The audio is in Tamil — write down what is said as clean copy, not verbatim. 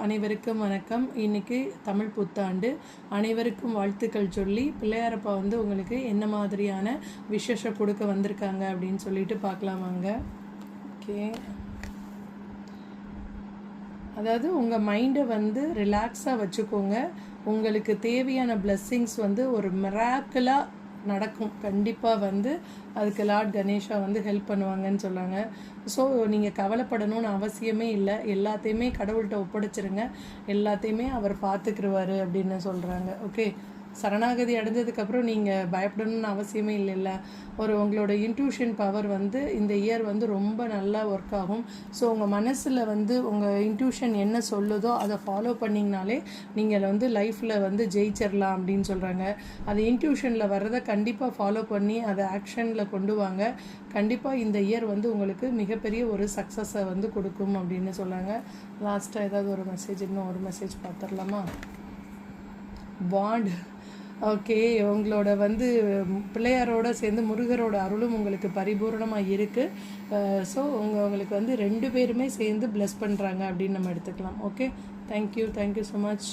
அனைவருக்கும் வணக்கம். இன்னைக்கு தமிழ் புத்தாண்டு, அனைவருக்கும் வாழ்த்துக்கள் சொல்லி பிள்ளையாரப்பா வந்து உங்களுக்கு என்ன மாதிரியான விசேஷம் கொடுக்க வந்திருக்காங்க அப்படின்னு சொல்லிட்டு பார்க்கலாம் வாங்க. ஓகே, அதாவது உங்கள் மைண்டை வந்து ரிலாக்ஸாக வச்சுக்கோங்க. உங்களுக்கு தேவையான பிளெஸ்ஸிங்ஸ் வந்து ஒரு மிராக்கிளாக நடக்கும். கண்டிப்பாக வந்து அதுக்கு லார்ட் கணேஷா வந்து ஹெல்ப் பண்ணுவாங்கன்னு சொன்னாங்க. ஸோ நீங்கள் கவலைப்படணும்னு அவசியமே இல்லை. எல்லாத்தையுமே கடவுள்கிட்ட ஒப்படைச்சிருங்க. எல்லாத்தையுமே அவர் பார்த்துக்கிருவார் அப்படின்னு சொல்கிறாங்க. ஓகே, சரணாகதி அடைஞ்சதுக்கப்புறம் நீங்கள் பயப்படணும்னு அவசியமே இல்லைல்ல. உங்களோட இன்ட்யூஷன் பவர் வந்து இந்த இயர் வந்து ரொம்ப நல்லா ஒர்க் ஆகும். ஸோ உங்கள் மனசில் வந்து உங்கள் இன்ட்யூஷன் என்ன சொல்லுதோ அதை ஃபாலோ பண்ணிங்கனாலே நீங்கள் வந்து லைஃப்பில் வந்து ஜெயிச்சிடலாம் அப்படின்னு சொல்கிறாங்க. அது இன்ட்யூஷனில் வர்றதை கண்டிப்பாக ஃபாலோ பண்ணி அதை ஆக்ஷனில் கொண்டு வாங்க. கண்டிப்பாக இந்த இயர் வந்து உங்களுக்கு மிகப்பெரிய ஒரு சக்ஸஸை வந்து கொடுக்கும் அப்படின்னு சொல்கிறாங்க. லாஸ்ட்டாக ஏதாவது ஒரு மெசேஜ், இன்னும் ஒரு மெசேஜ் பார்த்துடலாமா? பாண்ட். ஓகே, உங்களோட வந்து பிள்ளையாரோட சேர்ந்து முருகரோட அருளும் உங்களுக்கு பரிபூர்ணமாக இருக்குது. ஸோ உங்களுக்கு வந்து 2 பேருமே சேர்ந்து ப்ளஸ் பண்ணுறாங்க அப்படின்னு நம்ம எடுத்துக்கலாம். Okay, thank you so much.